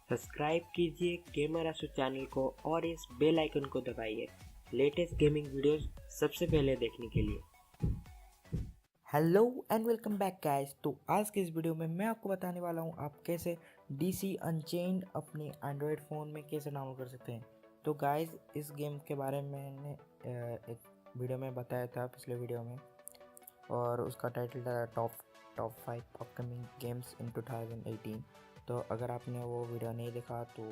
Subscribe कीजिए gamer आशु channel को और इस बेल आइकन को दबाइए लेटेस्ट गेमिंग वीडियोस सबसे पहले देखने के लिए। Hello and welcome back guys. तो आज के इस वीडियो में मैं आपको बताने वाला हूं आप कैसे DC अनचेन्ड अपने एंड्रॉयड फ़ोन में कैसे डाउनलोड कर सकते हैं। तो गाइस इस गेम के बारे में मैंने एक वीडियो में बताया था पिछले वीडियो में, और उसका टाइटल था टॉप 5 अपकमिंग गेम्स इन 2018। तो अगर आपने वो वीडियो नहीं देखा तो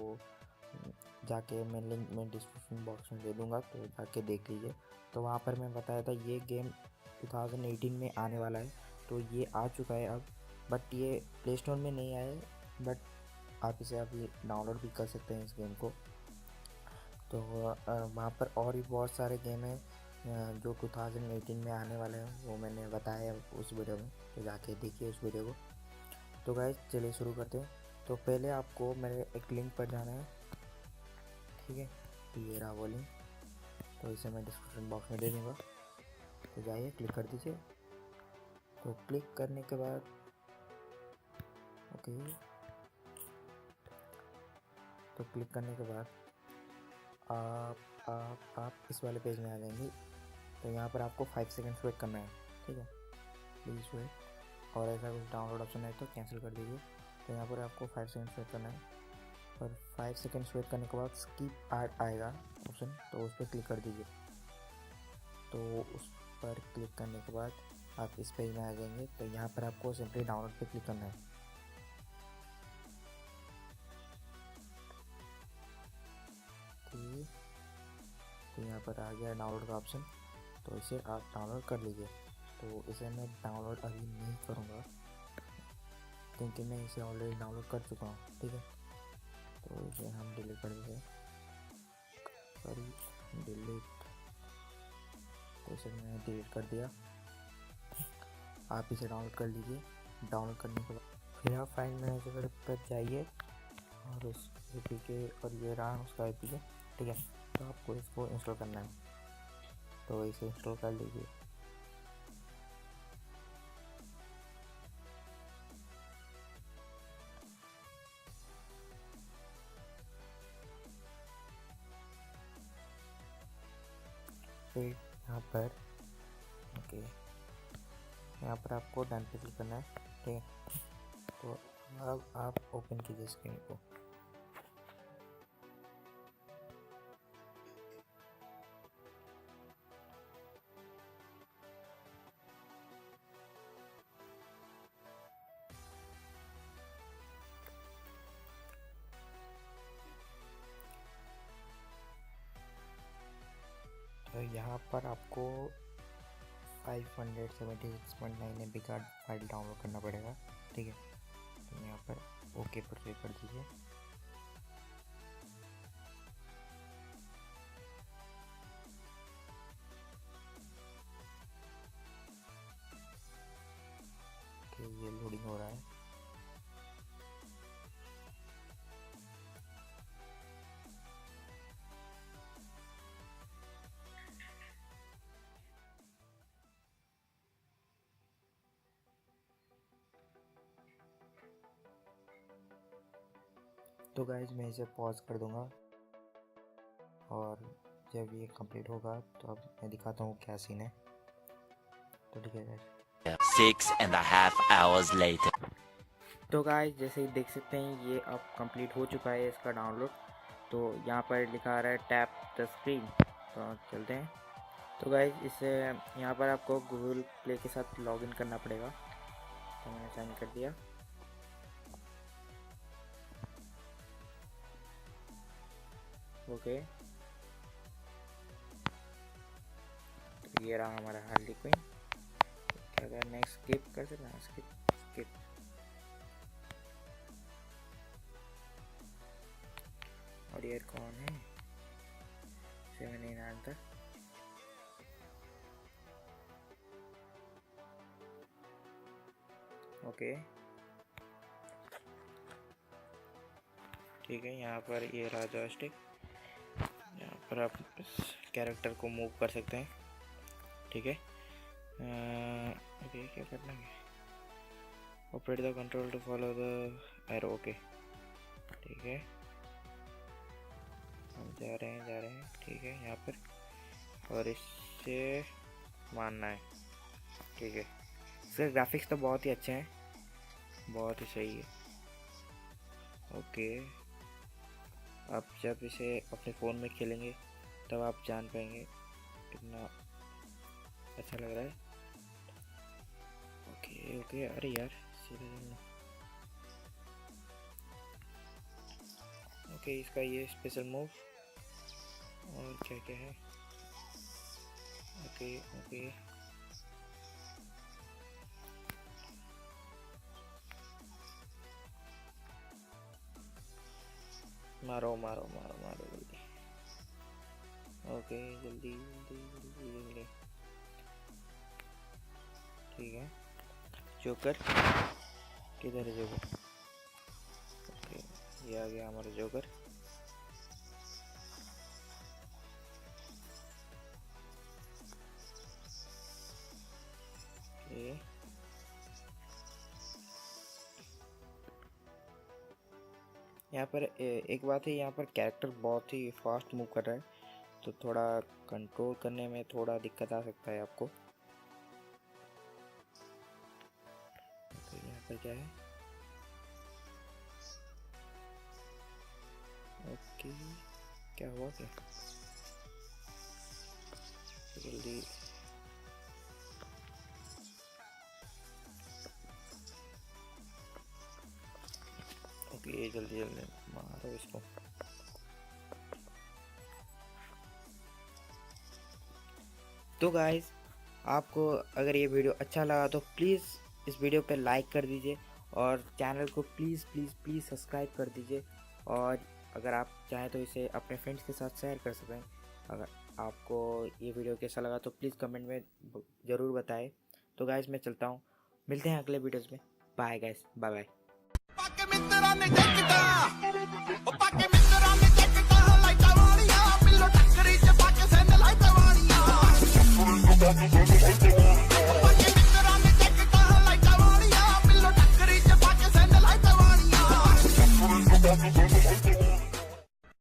जाके मैं लिंक में डिस्क्रिप्शन बॉक्स में दे दूँगा, तो जाके देख लीजिए। तो वहाँ पर मैं बताया था ये गेम 2018 में आने वाला है। तो ये आ चुका है अब, बट ये प्ले स्टोर में नहीं आया है, बट आप इसे अभी डाउनलोड भी कर सकते हैं इस गेम को। तो वहाँ पर और भी बहुत सारे गेम हैं जो 2018 में आने वाले हैं, वो मैंने बताया है उस वीडियो में, तो जाके देखिए उस वीडियो को। तो गाइस चलिए शुरू करते हैं। तो पहले आपको मेरे एक लिंक पर जाना है, ठीक है। तो ये रहा वो लिंक, तो इसे मैं डिस्क्रिप्शन बॉक्स में दे दूँगा। तो जाइए क्लिक कर दीजिए। तो क्लिक करने के बाद ओके, तो क्लिक करने के बाद आप इस वाले पेज में आ जाएंगे। तो यहाँ पर आपको 5 सेकंड्स वेट करना है, ठीक है। प्लीज़ वेट, और ऐसा कुछ डाउनलोड ऑप्शन है तो कैंसिल कर दीजिए। तो यहाँ पर आपको 5 सेकंड्स वेट करना है, और 5 सेकंड्स वेट करने के बाद स्किप ऐड आएगा ऑप्शन, तो उस पर क्लिक कर दीजिए। तो उस पर क्लिक करने के बाद आप इस पेज में आ जाएंगे। तो यहाँ पर आपको सिंपली डाउनलोड पे क्लिक करना है। तो यहाँ पर आ गया डाउनलोड का ऑप्शन, तो इसे आप डाउनलोड कर लीजिए। तो इसे मैं डाउनलोड अभी नहीं करूँगा क्योंकि मैं इसे ऑलरेडी डाउनलोड कर चुका हूँ, ठीक है। तो इसे हम डिलीट कर देंगे, सॉरी डिलीट। तो इसे मैंने डिलीट कर दिया। आप इसे डाउनलोड कर लीजिए। डाउनलोड करने के बाद फिर आप फाइल मैनेजर पर जाइए, और उस APK, और ये रहा उसका APK, ठीक है। तो आपको इसको इंस्टॉल करना है, तो इसे इंस्टॉल कर लीजिए। फिर यहाँ पर ओके, यहाँ पर आपको डन पे क्लिक करना है, ठीक है। तो अब आप ओपन कीजिए स्क्रीन को। तो यहाँ पर आपको 576.9 MB का फाइल डाउनलोड करना पड़ेगा, ठीक है। तो यहाँ पर ओके पर क्लिक कर दीजिए। कि ये लोडिंग हो रहा है। तो गाइज मैं इसे पॉज कर दूंगा, और जब ये कंप्लीट होगा तो अब मैं दिखाता हूँ क्या सीन है। तो ठीक है गाइज। 6.5 hours later. तो गाइज जैसे ही देख सकते हैं ये अब कंप्लीट हो चुका है इसका डाउनलोड। तो यहाँ पर लिखा आ रहा है टैप द स्क्रीन। तो चलते हैं। तो गाइज इसे यहाँ पर आपको गूगल प्ले के साथ लॉगिन करना पड़ेगा। तो मैंने साइन कर दिया। ओके, तो ये रहा हमारा हार्ली क्वीन। क्या करना है, स्किप कर सकते हैं, स्किप। और ये कौन है, 79 था। ओके ठीक है, यहाँ पर ये रहा जॉयस्टिक। यहाँ पर आप इस कैरेक्टर को मूव कर सकते हैं, ठीक है। ओके, क्या करना है, operate the control to follow the arrow. Okay, ठीक है, हम जा रहे हैं। ठीक है, यहाँ पर और इससे मारना है। ठीक है, इसके ग्राफिक्स तो बहुत ही अच्छे हैं, बहुत ही सही है। ओके, आप जब इसे अपने फ़ोन में खेलेंगे तब आप जान पाएंगे कितना अच्छा लग रहा है। ओके ओके, अरे यार सीधे चलना। ओके, इसका ये स्पेशल मूव और क्या क्या है। ओके ओके, मारो मारो मारो मारो जल्दी। ओके, जल्दी जल्दी जल्दी जल्दी। ठीक है, जोकर किधर है जोकर? ओके, ये आ गया हमारा जोकर। ये यहाँ पर एक बात है, यहाँ पर कैरेक्टर बहुत ही फास्ट मूव कर रहा है, तो थोड़ा कंट्रोल करने में थोड़ा दिक्कत आ सकता है आपको। तो यहाँ पर क्या है? ओके, क्या हुआ क्या? जल्दी ओके, जल्दी जल्दी मारो इसको। तो गाइस, आपको अगर ये वीडियो अच्छा लगा तो प्लीज़ इस वीडियो पे लाइक कर दीजिए और चैनल को प्लीज़ प्लीज़ प्लीज़ सब्सक्राइब कर दीजिए। और अगर आप चाहें तो इसे अपने फ्रेंड्स के साथ शेयर कर सकें। अगर आपको ये वीडियो कैसा लगा तो प्लीज़ कमेंट में ज़रूर बताएं। तो गाइस, मैं चलता हूँ, मिलते हैं अगले वीडियोज़ में। Bye guys, bye bye.